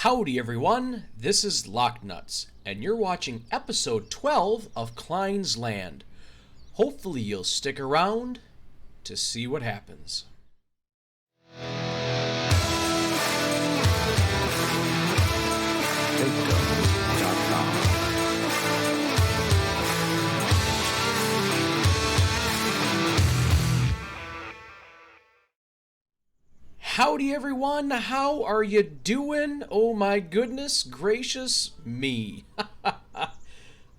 Howdy everyone, this is Nutz, and you're watching episode 12 of Kleines Land. Hopefully you'll stick around to see what happens. Howdy everyone, how are you doing? Oh my goodness gracious me.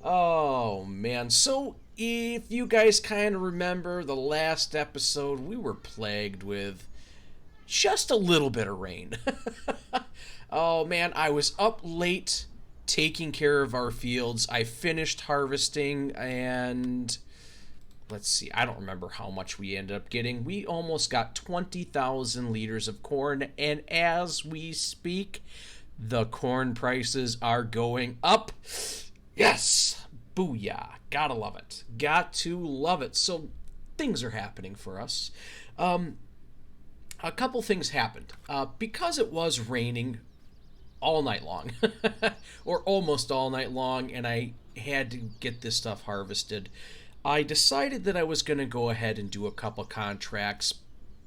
Oh man, so if you guys kind of remember the last episode, we were plagued with just a little bit of rain. Oh man, I was up late taking care of our fields. I finished harvesting and let's see, I don't remember how much we ended up getting. We almost got 20,000 liters of corn, and as we speak, the corn prices are going up. Yes! Booyah! Gotta love it. Got to love it. So, things are happening for us. A couple things happened. Because it was raining all night long, or almost all night long, and I had to get this stuff harvested, I decided that I was going to go ahead and do a couple contracts.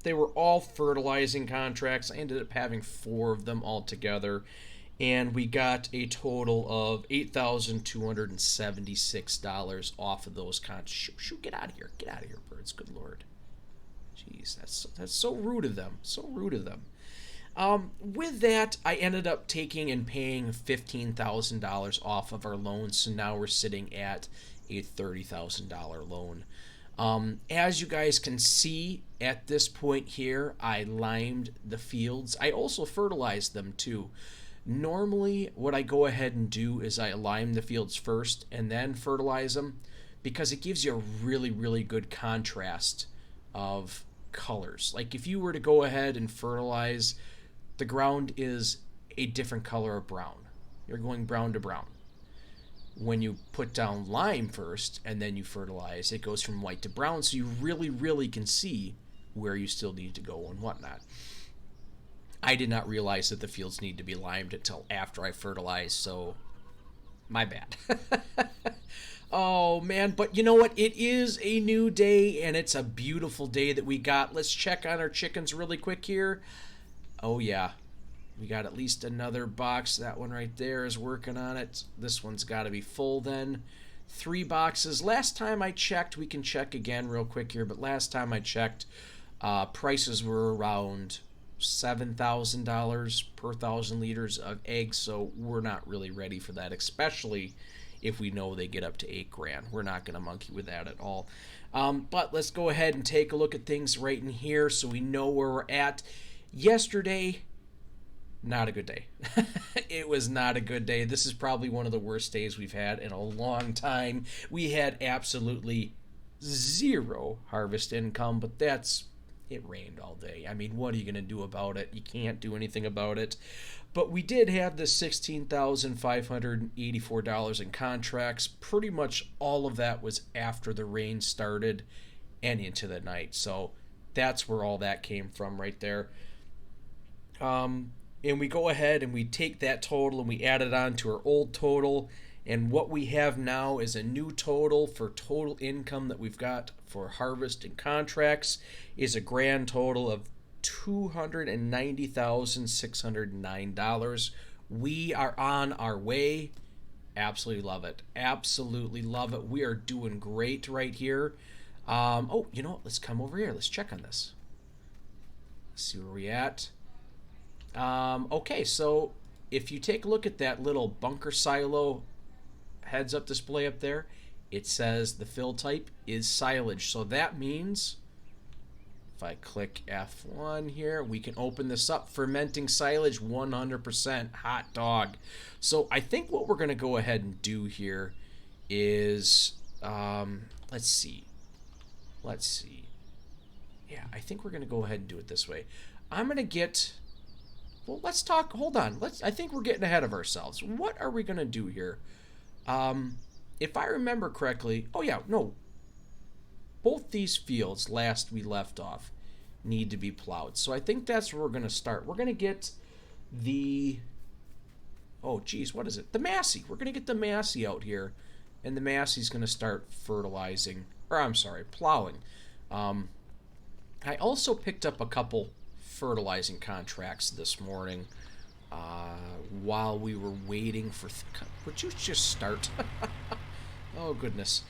They were all fertilizing contracts. I ended up having 4 of them all together, and we got a total of $8,276 off of those contracts. Shoot, get out of here. Get out of here, birds. Good Lord. Jeez, that's so rude of them. So rude of them. With that, I ended up taking and paying $15,000 off of our loan, so now we're sitting at a $30,000 loan. As you guys can see at this point here, I limed the fields. I also fertilized them too. Normally, what I go ahead and do is I lime the fields first and then fertilize them because it gives you a really, really good contrast of colors. Like if you were to go ahead and fertilize, the ground is a different color of brown. You're going brown to brown. When you put down lime first and then you fertilize, it goes from white to brown, so you really, really can see where you still need to go and whatnot. I did not realize that the fields need to be limed until after I fertilized, so my bad. Oh man, but you know what? It is a new day and it's a beautiful day that we got. Let's check on our chickens really quick here. Oh yeah. We got at least another box. That one right there is working on it. This one's got to be full then. 3 boxes. Last time I checked, we can check again real quick here, but last time I checked, prices were around $7,000 per 1,000 liters of eggs, so we're not really ready for that, especially if we know they get up to $8,000. We're not going to monkey with that at all. But let's go ahead and take a look at things right in here so we know where we're at. Yesterday, not a good day. It was not a good day. This is probably one of the worst days we've had in a long time. We had absolutely 0 harvest income, but it rained all day. I mean, what are you going to do about it? You can't do anything about it. But we did have the $16,584 in contracts. Pretty much all of that was after the rain started and into the night. So that's where all that came from right there. And we go ahead and we take that total and we add it on to our old total. And what we have now is a new total for total income that we've got for harvest and contracts is a grand total of $290,609. We are on our way. Absolutely love it. Absolutely love it. We are doing great right here. Oh, you know what? Let's come over here. Let's check on this. Let's see where we're at. Okay, so if you take a look at that little bunker silo heads up display up there, it says the fill type is silage. So that means if I click F1 here, we can open this up. Fermenting silage, 100% hot dog. So I think what we're going to go ahead and do here is, let's see. Yeah, I think we're going to go ahead and do it this way. I'm going to get... Well, let's talk. Hold on. I think we're getting ahead of ourselves. What are we going to do here? If I remember correctly, oh yeah, no. Both these fields, last we left off, need to be plowed. So I think that's where we're going to start. We're going to get the oh, geez, what is it? The Massey. We're going to get the Massey out here, and the Massey's going to start fertilizing, or I'm sorry, plowing. I also picked up a couple fertilizing contracts this morning while we were waiting for... Would you just start? Oh, goodness.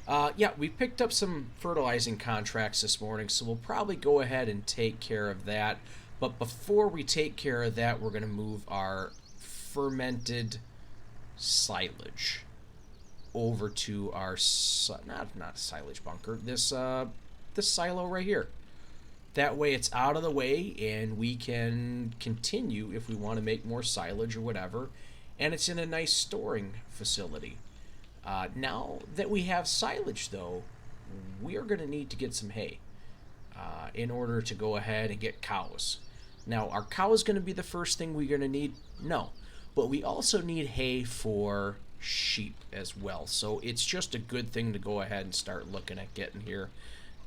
Yeah, we picked up some fertilizing contracts this morning, so we'll probably go ahead and take care of that. But before we take care of that, we're going to move our fermented silage over to our... Not silage bunker. This silo right here. That way it's out of the way, and we can continue if we want to make more silage or whatever. And it's in a nice storing facility. Now that we have silage, though, we are going to need to get some hay in order to go ahead and get cows. Now, are cows going to be the first thing we're going to need? No. But we also need hay for sheep as well. So it's just a good thing to go ahead and start looking at getting here.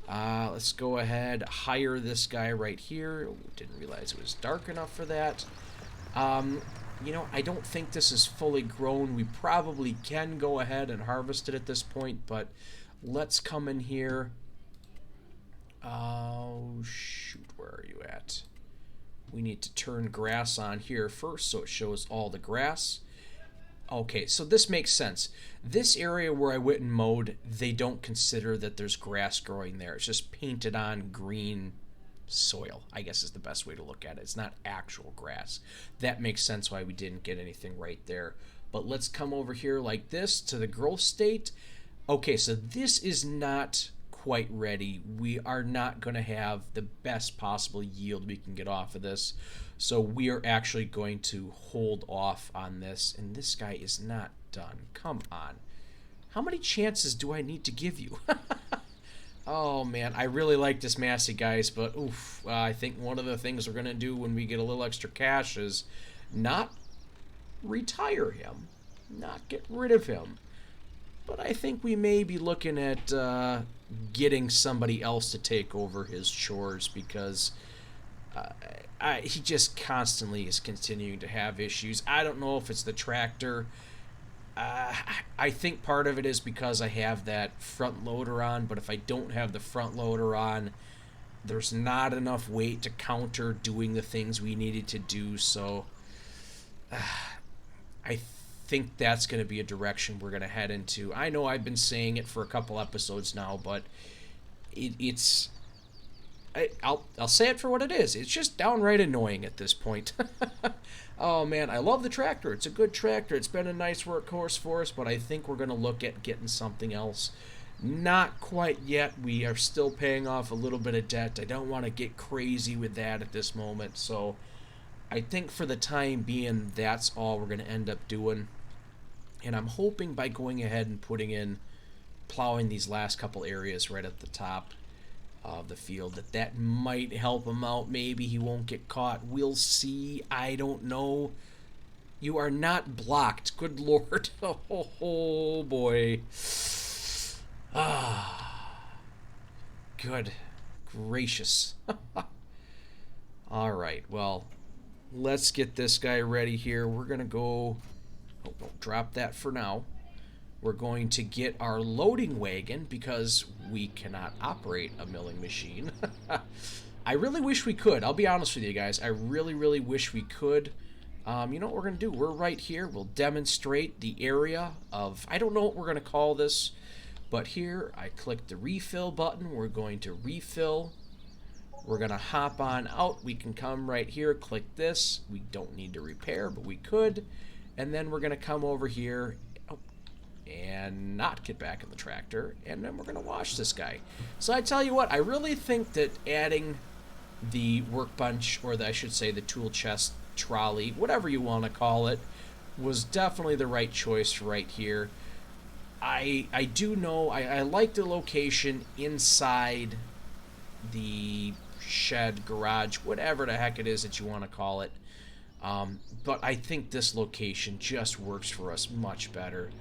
Let's go ahead, hire this guy right here. Didn't realize it was dark enough for that. You know, I don't think this is fully grown. We probably can go ahead and harvest it at this point, but let's come in here. Oh, shoot, where are you at? We need to turn grass on here first so it shows all the grass. Okay, so this makes sense. This area where I went and mowed, they don't consider that there's grass growing there. It's just painted on green soil, I guess is the best way to look at it. It's not actual grass. That makes sense why we didn't get anything right there. But let's come over here like this to the growth state. Okay, so this is not quite ready. We are not going to have the best possible yield we can get off of this. So we are actually going to hold off on this. And this guy is not done. Come on. How many chances do I need to give you? Oh, man. I really like this Massey, guys. But, oof, I think one of the things we're going to do when we get a little extra cash is not retire him. Not get rid of him. But I think we may be looking at getting somebody else to take over his chores because... he just constantly is continuing to have issues. I don't know if it's the tractor. I think part of it is because I have that front loader on, but if I don't have the front loader on, there's not enough weight to counter doing the things we needed to do, so I think that's going to be a direction we're going to head into. I know I've been saying it for a couple episodes now, but it's... I'll say it for what it is. It's just downright annoying at this point. Oh, man, I love the tractor. It's a good tractor. It's been a nice workhorse for us, but I think we're going to look at getting something else. Not quite yet. We are still paying off a little bit of debt. I don't want to get crazy with that at this moment, so I think for the time being, that's all we're going to end up doing. And I'm hoping by going ahead and plowing these last couple areas right at the top of the field, that might help him out. Maybe he won't get caught. We'll see. I don't know. You are not blocked. Good Lord. Oh boy. Good gracious. All right, well, let's get this guy ready here. We're gonna go... Oh, don't drop that for now. We're going to get our loading wagon because we cannot operate a milling machine. I really wish we could. I'll be honest with you guys. I really, really wish we could. You know what we're going to do? We're right here. We'll demonstrate the area of... I don't know what we're going to call this, but here I click the refill button. We're going to refill. We're going to hop on out. We can come right here, click this. We don't need to repair, but we could. And then we're going to come over here and not get back in the tractor, and then we're going to wash this guy. So I tell you what, I really think that adding the workbench, or I should say the tool chest trolley, whatever you want to call it, was definitely the right choice right here. I do know, I like the location inside the shed, garage, whatever the heck it is that you want to call it. But I think this location just works for us much better.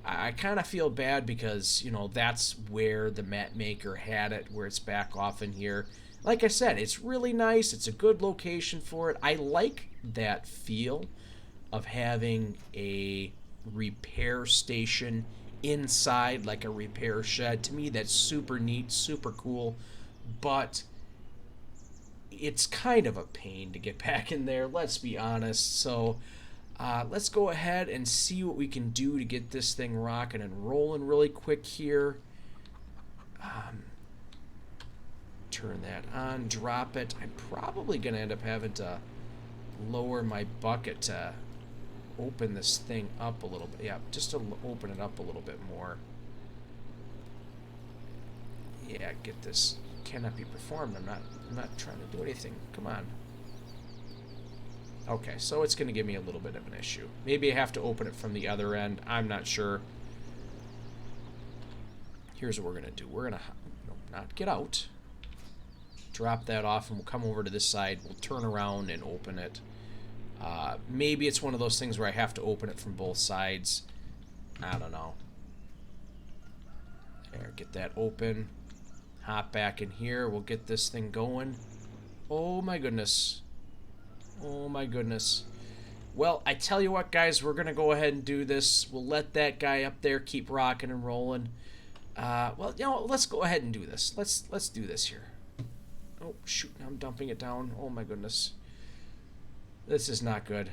I kind of feel bad because, you know, that's where the mat maker had it, where it's back off in here. Like I said, it's really nice. It's a good location for it. I like that feel. of having a repair station inside, like a repair shed. To me, that's super neat, super cool, but it's kind of a pain to get back in there, let's be honest. So let's go ahead and see what we can do to get this thing rocking and rolling really quick here. Turn that on, drop it. I'm probably going to end up having to lower my bucket to open this thing up a little bit. Yeah, just to open it up a little bit more. Yeah, get this. Cannot be performed. I'm not trying to do anything. Come on. Okay, so it's going to give me a little bit of an issue. Maybe I have to open it from the other end. I'm not sure. Here's what we're going to do. We're going to not get out. Drop that off, and we'll come over to this side. We'll turn around and open it. Maybe it's one of those things where I have to open it from both sides. I don't know. There, get that open. Hop back in here. We'll get this thing going. Oh my goodness. Oh my goodness. Well, I tell you what, guys, we're going to go ahead and do this. We'll let that guy up there keep rocking and rolling. Well, you know, let's go ahead and do this. Let's do this here. Oh, shoot, I'm dumping it down. Oh my goodness. This is not good.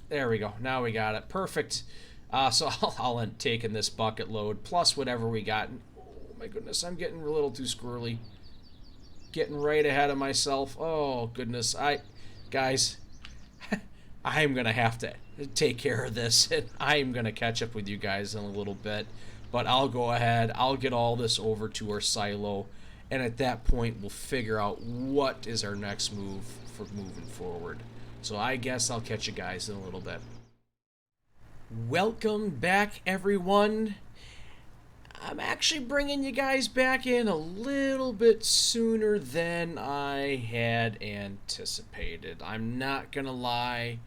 There we go. Now we got it. Perfect. So I'll end taking this bucket load plus whatever we got. Oh my goodness, I'm getting a little too squirrely. Getting right ahead of myself. Oh goodness, guys, I'm gonna have to take care of this, and I'm gonna catch up with you guys in a little bit. But I'll go ahead. I'll get all this over to our silo, and at that point, we'll figure out what is our next move for moving forward. So I guess I'll catch you guys in a little bit. Welcome back, everyone. I'm actually bringing you guys back in a little bit sooner than I had anticipated. I'm not gonna lie.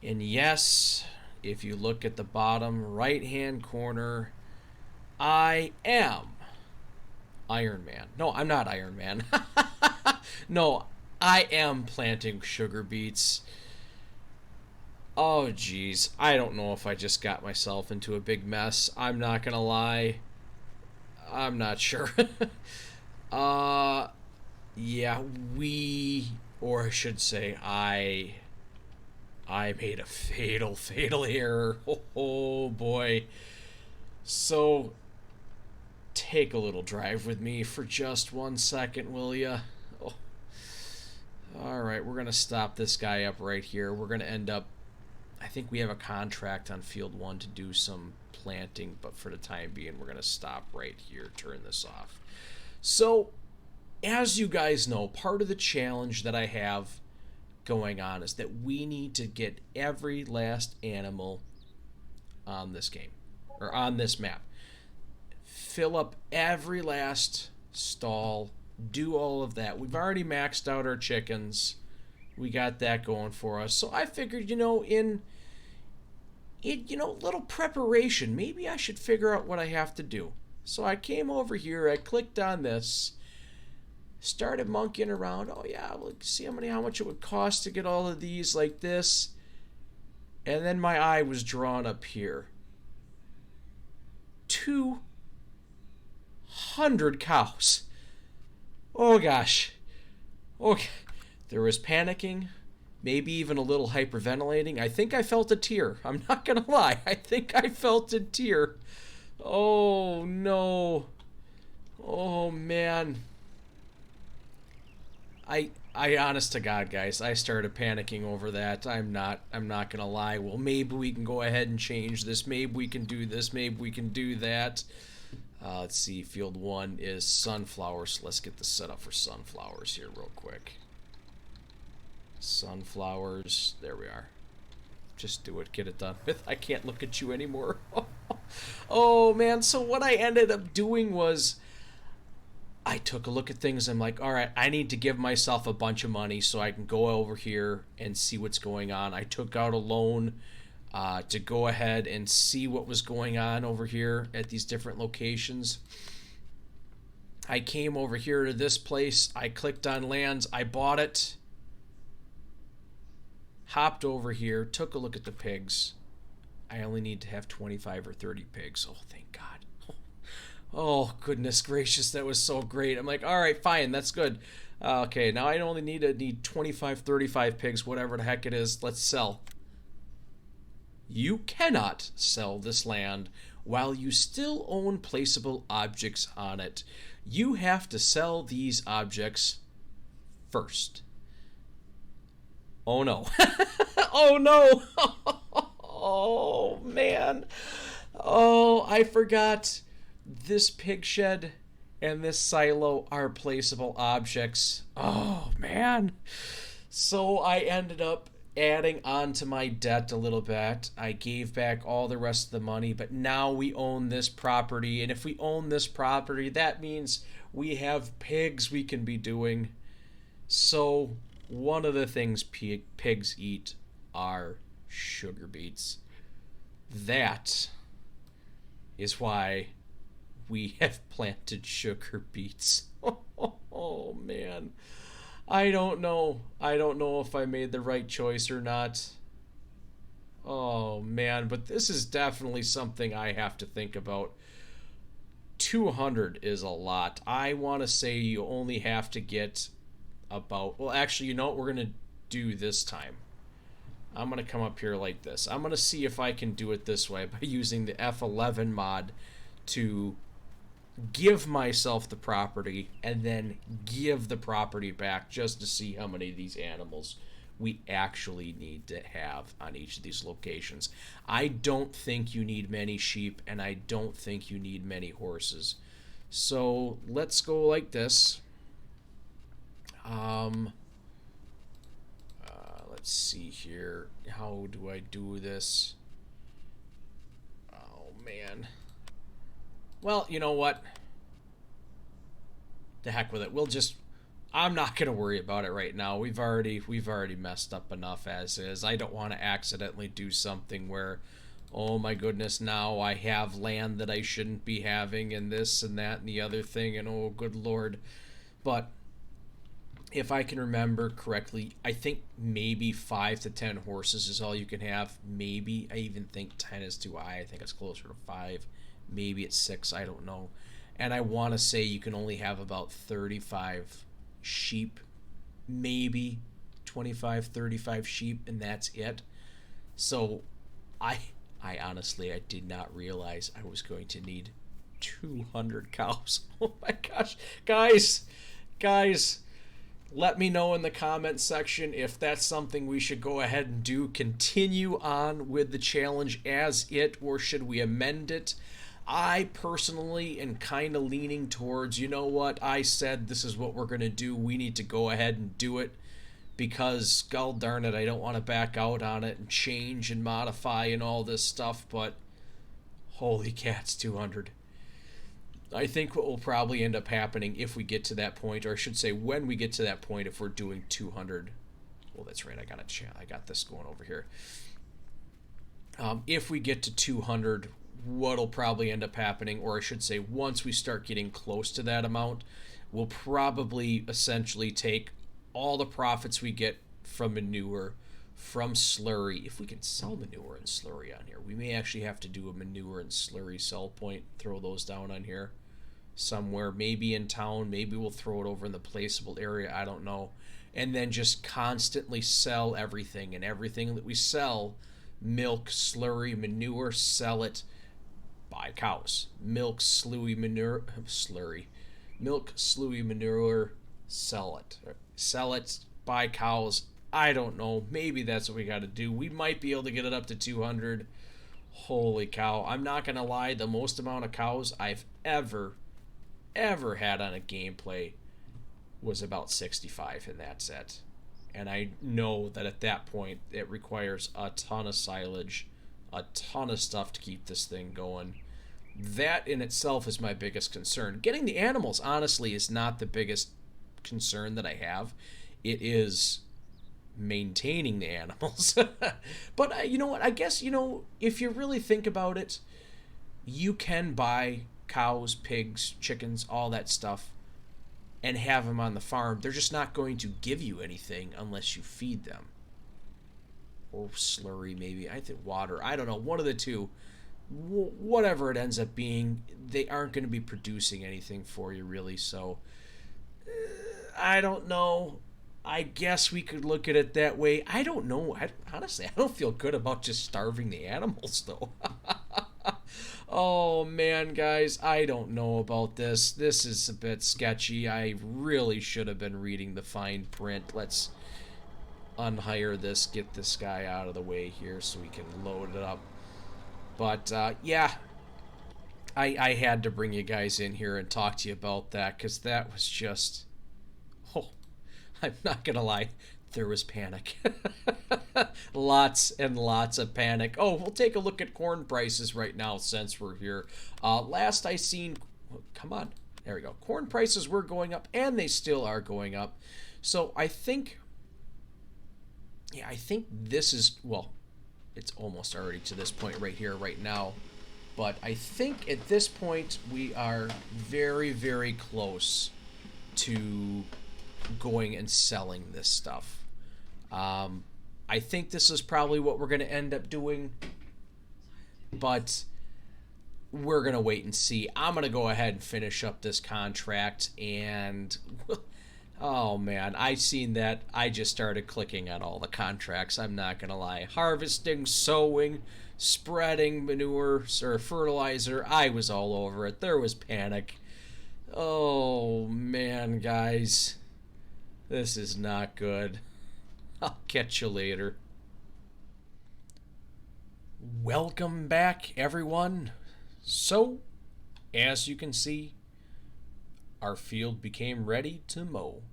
And yes, if you look at the bottom right-hand corner, I am Iron Man. No, I'm not Iron Man. No, I am planting sugar beets. Oh, geez. I don't know if I just got myself into a big mess. I'm not gonna lie. I'm not sure. Yeah, or I should say, I made a fatal error. Oh, boy. So, take a little drive with me for just 1 second, will ya? Oh. Alright, we're gonna stop this guy up right here. We're gonna end up, I think we have a contract on field 1 to do some planting, but for the time being, we're going to stop right here, turn this off. So, as you guys know, part of the challenge that I have going on is that we need to get every last animal on this game, or on this map. Fill up every last stall, do all of that. We've already maxed out our chickens. We got that going for us. So I figured, in little preparation, maybe I should figure out what I have to do. So I came over here, I clicked on this, started monkeying around. Oh yeah, we'll see how much it would cost to get all of these like this. And then my eye was drawn up here. 200 cows. Oh gosh. Okay. There was panicking, maybe even a little hyperventilating. I think I felt a tear. I'm not going to lie. I think I felt a tear. Oh, no. Oh, man. I honest to God, guys, I started panicking over that. I'm not going to lie. Well, maybe we can go ahead and change this. Maybe we can do this. Maybe we can do that. Let's see. Field 1 is sunflowers. Let's get the setup for sunflowers here real quick. Sunflowers. There we are. Just do it. Get it done with. I can't look at you anymore. Oh, man. So what I ended up doing was I took a look at things. I'm like, all right, I need to give myself a bunch of money so I can go over here and see what's going on. I took out a loan to go ahead and see what was going on over here at these different locations. I came over here to this place. I clicked on lands. I bought it. hopped over here, took a look at the pigs. I only need to have 25 or 30 pigs. Oh, thank God. Oh, goodness gracious, that was so great. I'm like, all right, fine, that's good. Okay, now I only need 25, 35 pigs, whatever the heck it is. Let's sell. You cannot sell this land while you still own placeable objects on it. You have to sell these objects first. Oh no. Oh no. Oh man. Oh, I forgot. This pig shed and this silo are placeable objects. Oh man. So I ended up adding on to my debt a little bit. I gave back all the rest of the money, but now we own this property. And if we own this property, that means we have pigs we can be doing. So one of the things pigs eat are sugar beets. That is why we have planted sugar beets. Oh man. I don't know. I don't know if I made the right choice or not. Oh man, but this is definitely something I have to think about. 200 is a lot. I want to say you only have to get about... Well, actually, you know what we're going to do this time? I'm going to come up here like this. I'm going to see if I can do it this way by using the F11 mod to give myself the property and then give the property back just to see how many of these animals we actually need to have on each of these locations. I don't think you need many sheep, and I don't think you need many horses. So let's go like this. Let's see here. How do I do this? Oh man. Well, you know what? The heck with it. I'm not going to worry about it right now. We've already messed up enough as is. I don't want to accidentally do something where, oh my goodness, now I have land that I shouldn't be having and this and that and the other thing, and oh good lord. But if I can remember correctly, I think maybe 5 to 10 horses is all you can have. Maybe. I even think 10 is too high. I think it's closer to 5. Maybe it's 6, I don't know. And I want to say you can only have about 35 sheep, maybe 25, 35 sheep, and that's it. So I honestly, I did not realize I was going to need 200 cows. Oh my gosh. Guys, let me know in the comments section if that's something we should go ahead and do. Continue on with the challenge as it, or should we amend it? I personally am kind of leaning towards, you know what, I said this is what we're going to do. We need to go ahead and do it because, god darn it, I don't want to back out on it and change and modify and all this stuff, but holy cats, 200. I think what will probably end up happening if we get to that point, or I should say when we get to that point, if we're doing 200. Well, that's right, I got this going over here. If we get to 200, what'll probably end up happening, or I should say once we start getting close to that amount, we'll probably essentially take all the profits we get from manure, from slurry. If we can sell manure and slurry on here, we may actually have to do a manure and slurry sell point, throw those down on here somewhere, maybe in town, maybe we'll throw it over in the placeable area, I don't know, and then just constantly sell everything, and everything that we sell, milk, slurry, manure, sell it. Buy cows. Milk, slurry, manure, sell it. Sell it, buy cows. I don't know. Maybe that's what we got to do. We might be able to get it up to 200. Holy cow. I'm not going to lie. The most amount of cows I've ever had on a gameplay was about 65, and that's it. And I know that at that point, it requires a ton of silage, a ton of stuff to keep this thing going. That in itself is my biggest concern. Getting the animals, honestly, is not the biggest concern that I have. It is maintaining the animals. But you know what? I guess, if you really think about it, you can buy cows, pigs, chickens, all that stuff, and have them on the farm. They're just not going to give you anything unless you feed them. or slurry maybe. I think water. I don't know. One of the two. Whatever it ends up being, they aren't going to be producing anything for you really. So I don't know. I guess we could look at it that way. I don't know. Honestly, I don't feel good about just starving the animals, though. Oh, man, guys, I don't know about this. This is a bit sketchy. I really should have been reading the fine print. Let's unhire this, get this guy out of the way here so we can load it up. But, yeah, I had to bring you guys in here and talk to you about that because that was just... Oh, I'm not going to lie. There was panic. Lots and lots of panic. Oh, we'll take a look at corn prices right now since we're here. Last I seen... Come on. There we go. Corn prices were going up, and they still are going up. So I think... Yeah, I think this is... Well, it's almost already to this point right here, right now. But I think at this point we are very, very close to going and selling this stuff. I think this is probably what we're going to end up doing, but we're going to wait and see. I'm going to go ahead and finish up this contract, and oh man, I seen that. I just started clicking on all the contracts. I'm not going to lie. Harvesting, sowing, spreading manure or fertilizer. I was all over it. There was panic. Oh man, guys. This is not good. I'll catch you later. Welcome back, everyone. So, as you can see, our field became ready to mow.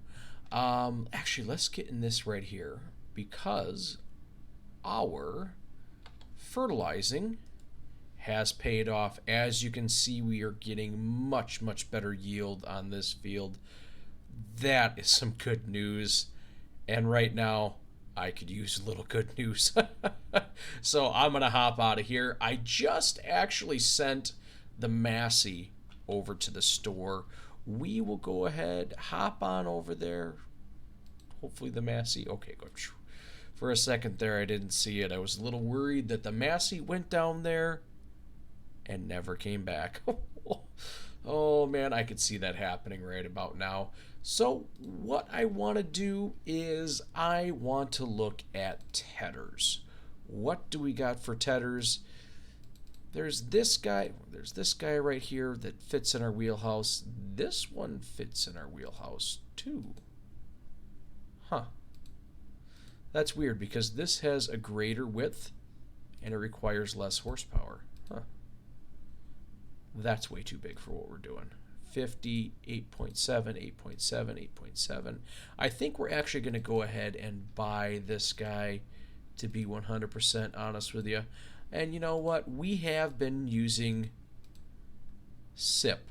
Actually, let's get in this right here because our fertilizing has paid off. As you can see, we are getting much, much better yield on this field. That is some good news. And right now, I could use a little good news. So I'm going to hop out of here. I just actually sent the Massey over to the store. We will go ahead, hop on over there. Hopefully the Massey... Okay, go. For a second there, I didn't see it. I was a little worried that the Massey went down there and never came back. Oh, man, I could see that happening right about now. So what I want to do is I want to look at tedders. What do we got for tedders? There's this guy right here that fits in our wheelhouse. This one fits in our wheelhouse too. Huh. That's weird because this has a greater width and it requires less horsepower. Huh. That's way too big for what we're doing. 50, 8.7, 8.7, 8.7. I think we're actually going to go ahead and buy this guy, to be 100% honest with you. And you know what? We have been using SIP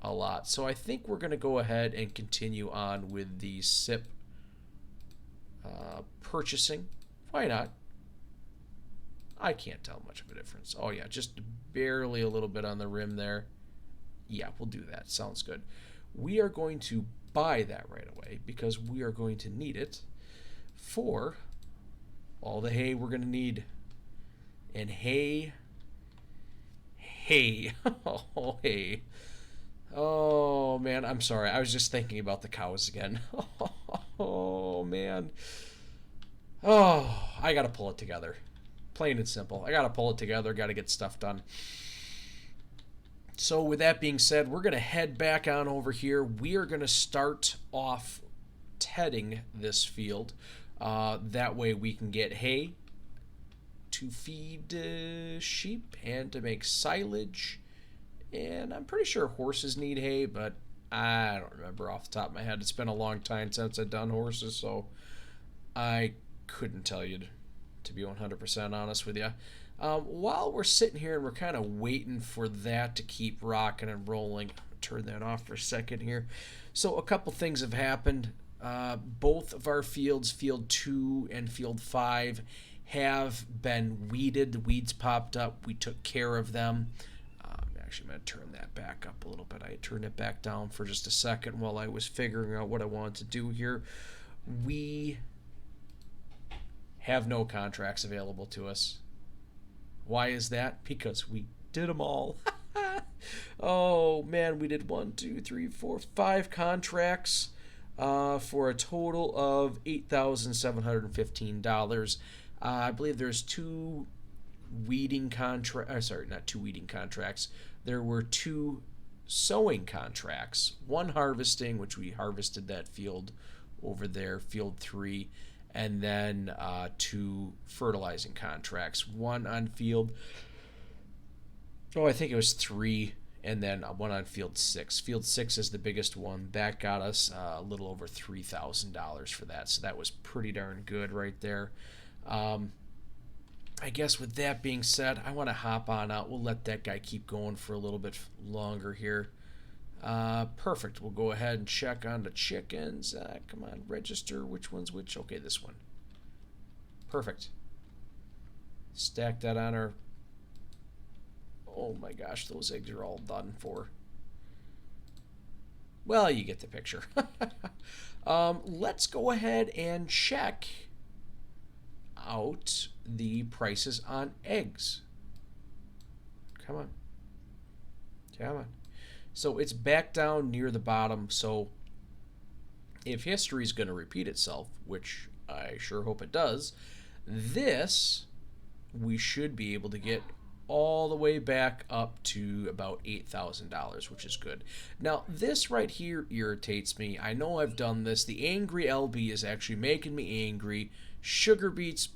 a lot. So I think we're going to go ahead and continue on with the SIP purchasing. Why not? I can't tell much of a difference. Oh yeah, just barely a little bit on the rim there. Yeah, we'll do that. Sounds good. We are going to buy that right away because we are going to need it for all the hay we're going to need. And hay. Oh, hay. Oh, man, I'm sorry. I was just thinking about the cows again. Oh, man. Oh, I got to pull it together. Plain and simple. I got to pull it together. Got to get stuff done. So with that being said, we're going to head back on over here. We are going to start off tedding this field. That way we can get hay to feed sheep and to make silage. And I'm pretty sure horses need hay, but I don't remember off the top of my head. It's been a long time since I've done horses, so I couldn't tell you, to be 100% honest with you. While we're sitting here and we're kind of waiting for that to keep rocking and rolling, turn that off for a second here. So a couple things have happened. Both of our fields, Field 2 and Field 5, have been weeded. The weeds popped up. We took care of them. Actually, I'm going to turn that back up a little bit. I turned it back down for just a second while I was figuring out what I wanted to do here. We have no contracts available to us. Why is that? Because we did them all. Oh man, we did 5 contracts for a total of $8,715. I believe there's 2 weeding contracts. Sorry, not 2 weeding contracts. There were 2 sowing contracts. 1 harvesting, which we harvested that field over there, field 3, and then 2 fertilizing contracts. 1 on field. I think it was 3, and then 1 on field 6. Field 6 is the biggest one. That got us a little over $3,000 for that, so that was pretty darn good right there. I guess with that being said, I want to hop on out. We'll let that guy keep going for a little bit longer here. Perfect. We'll go ahead and check on the chickens. Come on, register. Which one's which? Okay, this one. Perfect. Stack that on our... Oh my gosh, those eggs are all done for. Well, you get the picture. Let's go ahead and check out the prices on eggs. Come on. Come on. So it's back down near the bottom. So if history is going to repeat itself, which I sure hope it does, this we should be able to get all the way back up to about $8,000, which is good. Now, this right here irritates me. I know I've done this. The angry LB is actually making me angry. Sugar beets,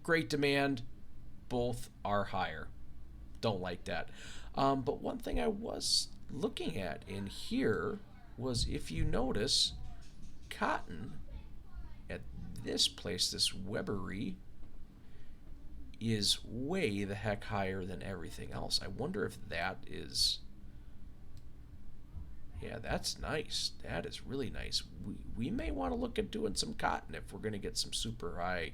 great demand. Both are higher. Don't like that. But one thing I was looking at in here was, if you notice, cotton at this place, this Webery, is way the heck higher than everything else. I wonder if that is... Yeah, that's nice. That is really nice. We may want to look at doing some cotton if we're going to get some super high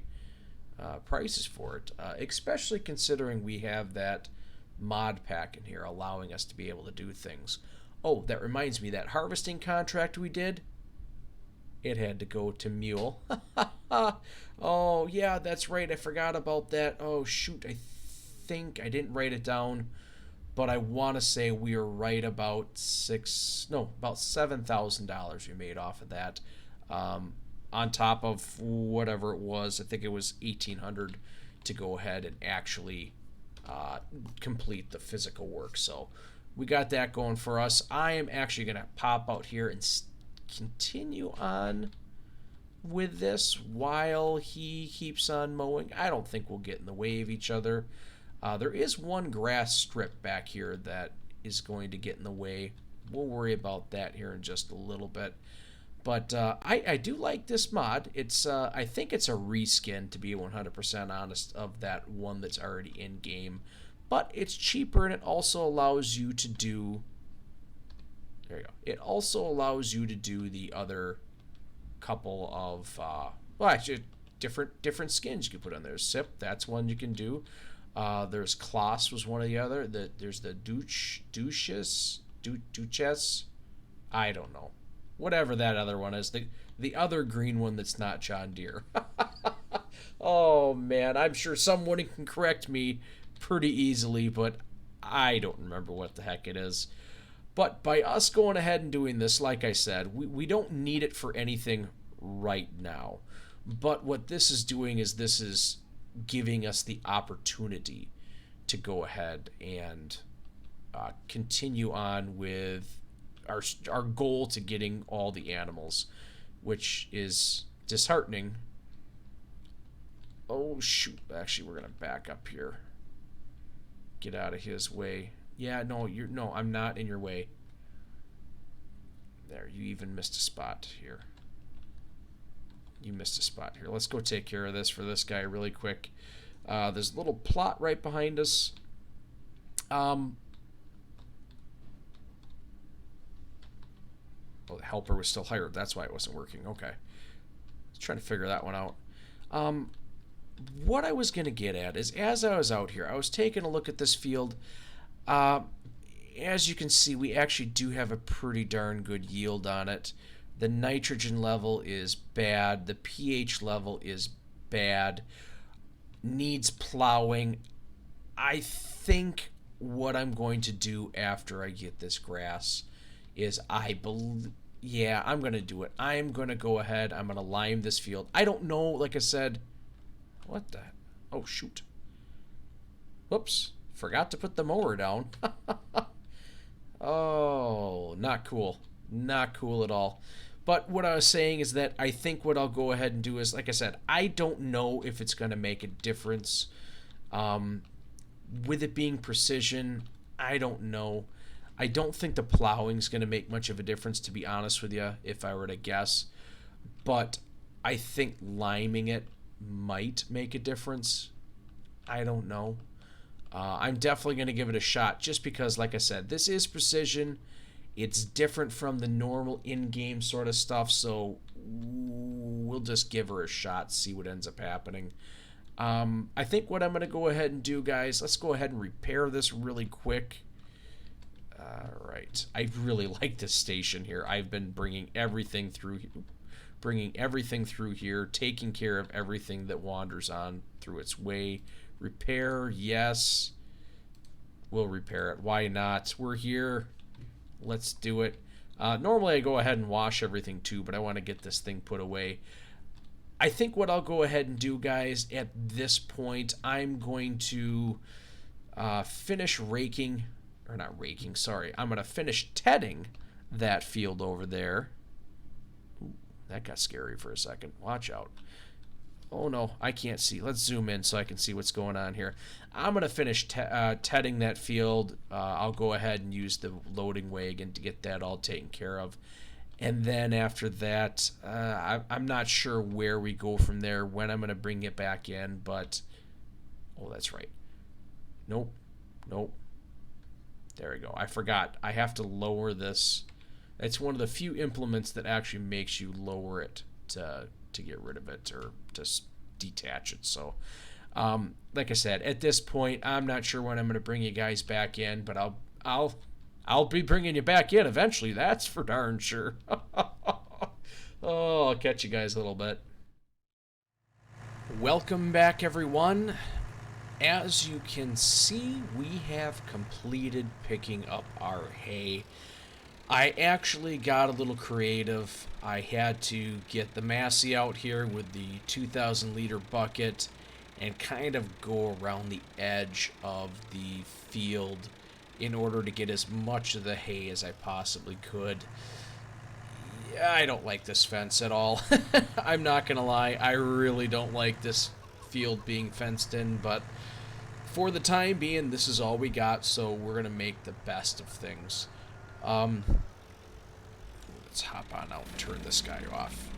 prices for it, especially considering we have that mod pack in here allowing us to be able to do things. Oh, that reminds me, that harvesting contract we did, it had to go to mule. Oh, yeah, that's right. I forgot about that. Oh, shoot. I think I didn't write it down, but I want to say we are right about about $7,000 we made off of that. On top of whatever it was, I think it was $1,800 to go ahead and actually complete the physical work. So we got that going for us. I am actually going to pop out here and continue on with this while he keeps on mowing. I don't think we'll get in the way of each other. There is one grass strip back here that is going to get in the way. We'll worry about that here in just a little bit. But I do like this mod. It's I think it's a reskin, to be 100% honest, of that one that's already in game. But it's cheaper, and it also allows you to do... There you go. It also allows you to do the other couple of... well, actually, different skins you can put on there. Sip, that's one you can do. There's Kloss was one of the other. There's the Duchess. I don't know. Whatever that other one is. The other green one that's not John Deere. Oh, man. I'm sure someone can correct me pretty easily, but I don't remember what the heck it is. But by us going ahead and doing this, like I said, we don't need it for anything right now. But what this is doing is this is giving us the opportunity to go ahead and continue on with our goal to getting all the animals, which is disheartening. Oh, shoot. Actually, we're going to back up here. Get out of his way. Yeah, no, I'm not in your way. There, you even missed a spot here. You missed a spot here. Let's go take care of this for this guy really quick. There's a little plot right behind us. Oh, the helper was still hired. That's why it wasn't working. Okay. Let's try to figure that one out. What I was going to get at is, as I was out here, I was taking a look at this field. As you can see, we actually do have a pretty darn good yield on it. The nitrogen level is bad. The pH level is bad, needs plowing. I think what I'm going to do after I get this grass is yeah, I'm going to do it. I'm going to go ahead. I'm going to lime this field. I don't know, like I said. What the? Oh, shoot. Whoops. Forgot to put the mower down. Oh, not cool. Not cool at all. But what I was saying is that I think what I'll go ahead and do is, like I said, I don't know if it's going to make a difference. With it being precision, I don't know. I don't think the plowing's going to make much of a difference, to be honest with you, if I were to guess. But I think liming it might make a difference. I don't know. I'm definitely going to give it a shot just because, like I said, this is precision. It's different from the normal in-game sort of stuff, so we'll just give her a shot, see what ends up happening. I think what I'm going to go ahead and do, guys, let's go ahead and repair this really quick. All right. I really like this station here. I've been bringing everything through here, taking care of everything that wanders on through its way. Repair, yes. We'll repair it. Why not? We're here. Let's do it. Normally I go ahead and wash everything too, but I want to get this thing put away. I think what I'll go ahead and do, guys, at this point, I'm going to finish raking, or not raking, sorry. I'm going to finish tedding that field over there. Ooh, that got scary for a second. Watch out. Oh, no, I can't see. Let's zoom in so I can see what's going on here. I'm going to finish tedding that field. I'll go ahead and use the loading wagon to get that all taken care of. And then after that, I'm not sure where we go from there, when I'm going to bring it back in, but... Oh, that's right. Nope. Nope. There we go. I forgot. I have to lower this. It's one of the few implements that actually makes you lower it to get rid of it or to detach it. So, like I said, at this point, I'm not sure when I'm going to bring you guys back in, but I'll be bringing you back in eventually. That's for darn sure. Oh, I'll catch you guys a little bit. Welcome back, everyone. As you can see, we have completed picking up our hay. I actually got a little creative. I had to get the Massey out here with the 2,000 liter bucket and kind of go around the edge of the field in order to get as much of the hay as I possibly could. I don't like this fence at all. I'm not gonna lie, I really don't like this field being fenced in, but for the time being, this is all we got, so we're gonna make the best of things. Let's hop on out and turn this guy off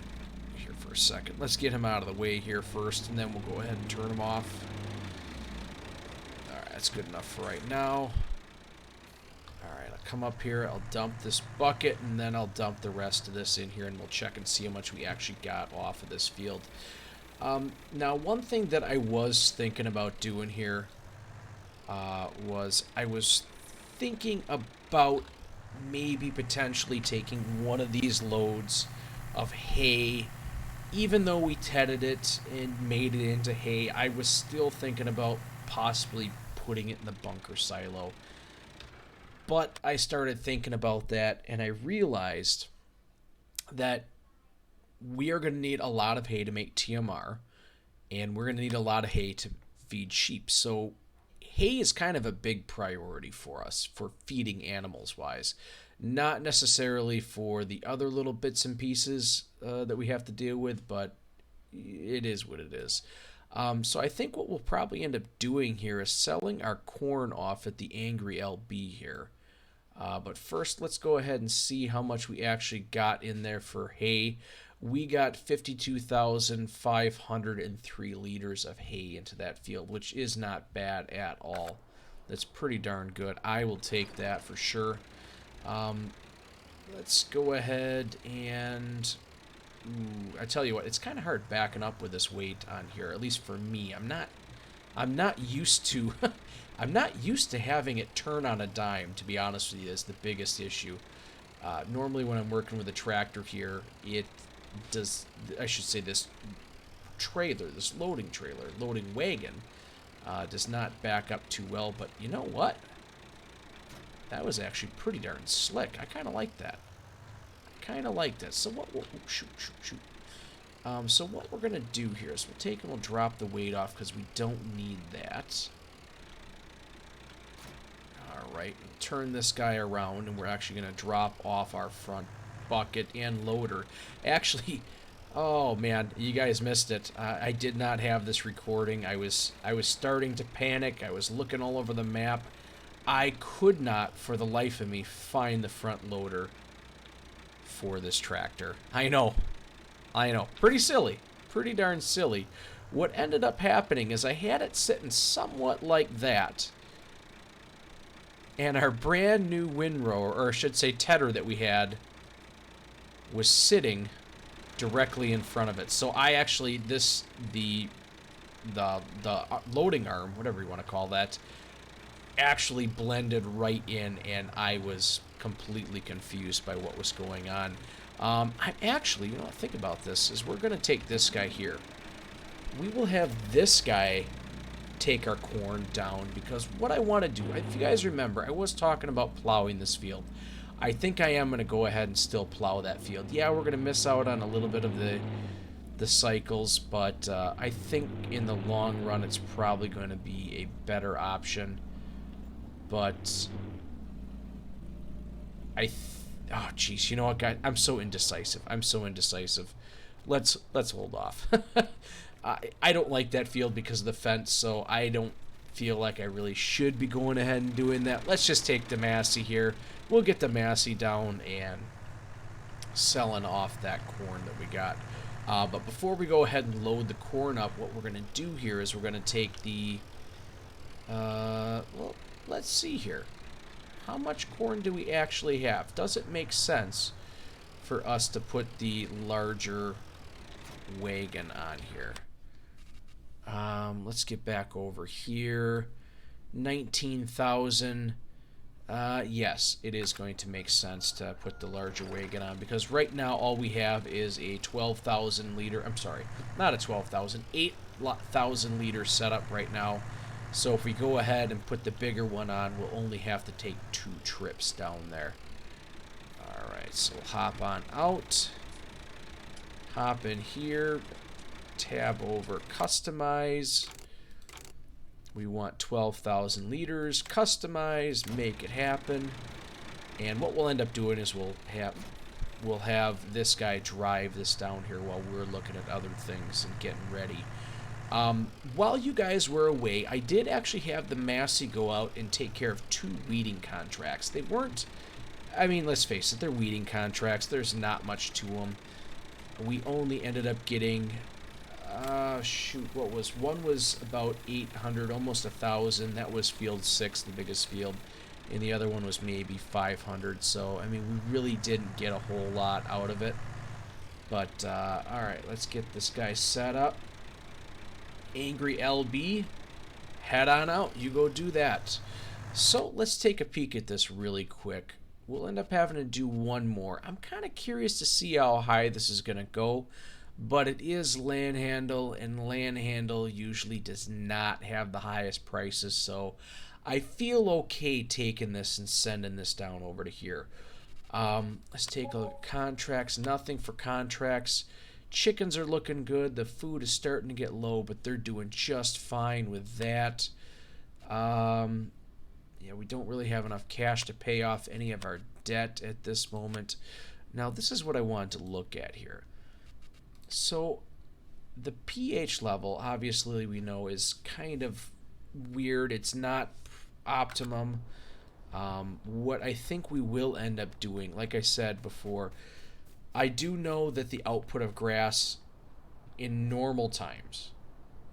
here for a second. Let's get him out of the way here first, and then we'll go ahead and turn him off. Alright, that's good enough for right now. Alright, I'll come up here, I'll dump this bucket, and then I'll dump the rest of this in here, and we'll check and see how much we actually got off of this field. Now, one thing that I was thinking about doing here was I was thinking about maybe potentially taking one of these loads of hay. Even though we tedded it and made it into hay, I was still thinking about possibly putting it in the bunker silo. But I started thinking about that, and I realized that we are going to need a lot of hay to make TMR, and we're going to need a lot of hay to feed sheep. So hay is kind of a big priority for us for feeding animals wise, not necessarily for the other little bits and pieces that we have to deal with, but it is what it is. So I think what we'll probably end up doing here is selling our corn off at the Angry LB here. But first, let's go ahead and see how much we actually got in there for hay. We got 52,503 liters of hay into that field, which is not bad at all. That's pretty darn good. I will take that for sure. Let's go ahead and... Ooh, I tell you what, it's kind of hard backing up with this weight on here, at least for me. I'm not used to... I'm not used to having it turn on a dime, to be honest with you, is the biggest issue. Normally when I'm working with a tractor here, it does, I should say this trailer, this loading trailer, loading wagon, does not back up too well. But you know what? That was actually pretty darn slick. I kind of like that. I kind of like this. So what? Shoot. So what we're gonna do here is we'll take and we'll drop the weight off because we don't need that. All right, we'll turn this guy around, and we're actually gonna drop off our front bucket and loader. Actually, oh man, you guys missed it. I did not have this recording. I was starting to panic. I was looking all over the map. I could not, for the life of me, find the front loader for this tractor. I know. Pretty silly. Pretty darn silly. What ended up happening is I had it sitting somewhat like that. And our brand new windrower, or I should say tedder that we had, was sitting directly in front of it. So I actually, the loading arm, whatever you want to call that, actually blended right in, and I was completely confused by what was going on. I'm actually, you know, think about this, is we're going to take this guy here. We will have this guy take our corn down, because what I want to do, if you guys remember, I was talking about plowing this field. I think I am going to go ahead and still plow that field. Yeah, we're going to miss out on a little bit of the cycles, but I think in the long run it's probably going to be a better option. But oh jeez, you know what, guys? I'm so indecisive. Let's hold off. I don't like that field because of the fence, so I don't feel like I really should be going ahead and doing that. Let's just take the Massey here. We'll get the Massey down and selling off that corn that we got. But before we go ahead and load the corn up, what we're going to do here is we're going to take the... well, let's see here. How much corn do we actually have? Does it make sense for us to put the larger wagon on here? Let's get back over here. 19,000. Yes, it is going to make sense to put the larger wagon on, because right now all we have is a 12,000 liter, I'm sorry, not a 12,000, 8,000 liter setup right now. So if we go ahead and put the bigger one on, we'll only have to take 2 trips down there. Alright, so we'll hop on out, hop in here, tab over customize. We want 12,000 liters, customize, make it happen. And what we'll end up doing is we'll have this guy drive this down here while we're looking at other things and getting ready. While you guys were away, I did actually have the Massey go out and take care of 2 weeding contracts. They weren't, I mean, let's face it, they're weeding contracts. There's not much to them. We only ended up getting, shoot, one was about 800, almost 1,000. That was field 6, the biggest field. And the other one was maybe 500. So, I mean, we really didn't get a whole lot out of it. But, alright, let's get this guy set up. Angry LB, head on out. You go do that. So let's take a peek at this really quick. We'll end up having to do one more. I'm kind of curious to see how high this is going to go, but it is land handle, and land handle usually does not have the highest prices, so I feel okay taking this and sending this down over to here. Let's take a look at contracts. Nothing for contracts. Chickens are looking good. The food is starting to get low, but they're doing just fine with that. Yeah, we don't really have enough cash to pay off any of our debt at this moment. Now, this is what I wanted to look at here. So, the pH level, obviously, we know is kind of weird. It's not optimum. What I think we will end up doing, like I said before, I do know that the output of grass in normal times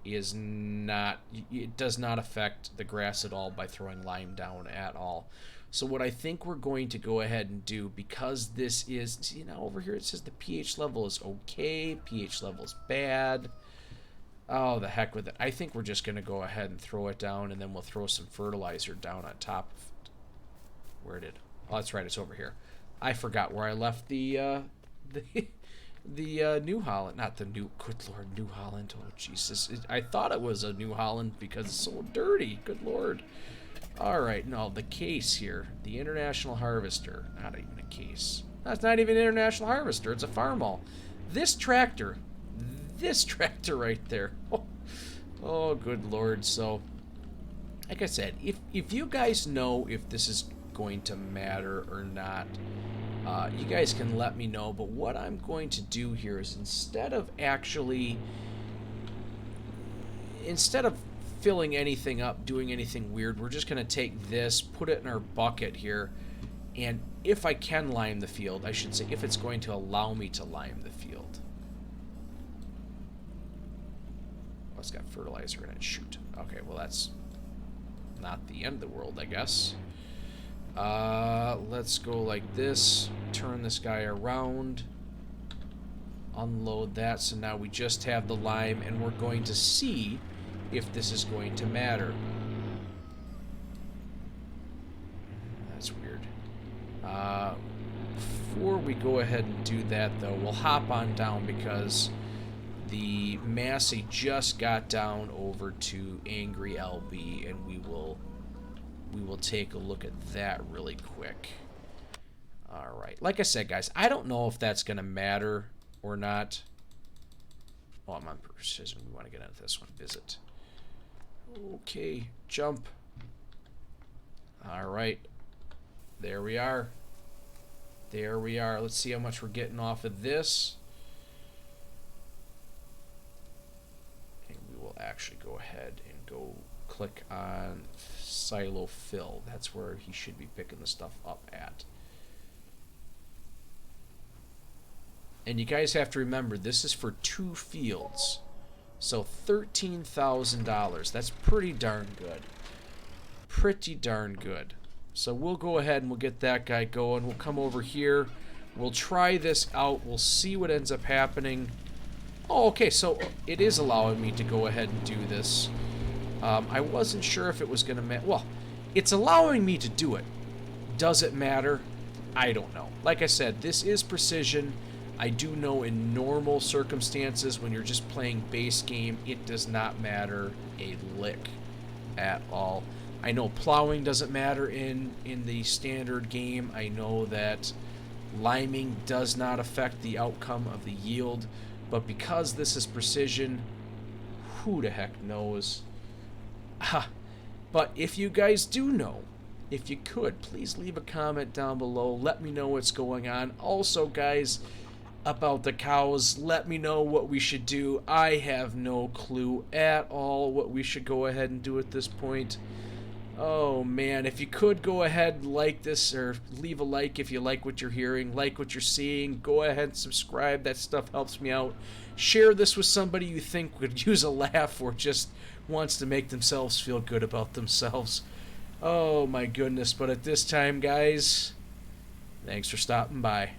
is not, it does not affect the grass at all by throwing lime down at all. So what I think we're going to go ahead and do, because this is, see now over here it says the pH level is okay, pH level is bad. Oh, the heck with it. I think we're just going to go ahead and throw it down, and then we'll throw some fertilizer down on top of it. Where did? Oh, that's right, it's over here. I forgot where I left the New Holland, not the New, good Lord, New Holland. Oh Jesus, I thought it was a New Holland because it's so dirty. Good Lord. All right, no, the case here, the International Harvester, not even a case. That's not even an International Harvester. It's a Farmall. This tractor right there. Oh, good Lord. So, like I said, if you guys know if this is going to matter or not, you guys can let me know. But what I'm going to do here is instead of filling anything up, doing anything weird, we're just going to take this, put it in our bucket here, and if I can lime the field, I should say if it's going to allow me to lime the field. Oh, it's got fertilizer in it. Shoot. Okay, well that's not the end of the world, I guess. Let's go like this, turn this guy around, unload that, so now we just have the lime, and we're going to see if this is going to matter. That's weird. Before we go ahead and do that, though, we'll hop on down because the Massey just got down over to Angry LB, and we will take a look at that really quick. All right. Like I said, guys, I don't know if that's going to matter or not. Oh, I'm on precision. We want to get into this one. Visit. Okay, jump. All right, there we are. There we are. Let's see how much we're getting off of this. And we will actually go ahead and go click on silo fill. That's where he should be picking the stuff up at. And you guys have to remember, this is for 2 fields. So $13,000. That's pretty darn good. Pretty darn good. So we'll go ahead and we'll get that guy going. We'll come over here. We'll try this out. We'll see what ends up happening. Oh, okay. So it is allowing me to go ahead and do this. I wasn't sure if it was going to matter. Well, it's allowing me to do it. Does it matter? I don't know. Like I said, this is precision. I do know in normal circumstances, when you're just playing base game, it does not matter a lick at all. I know plowing doesn't matter in the standard game. I know that liming does not affect the outcome of the yield. But because this is precision, who the heck knows? But if you guys do know, if you could, please leave a comment down below. Let me know what's going on. Also, guys, about the cows, let me know what we should do. I have no clue at all what we should go ahead and do at this point. Oh man, if you could go ahead and like this, or leave a like if you like what you're hearing, like what you're seeing, go ahead and subscribe. That stuff helps me out. Share this with somebody you think would use a laugh or just wants to make themselves feel good about themselves. Oh my goodness, but at this time, guys, thanks for stopping by.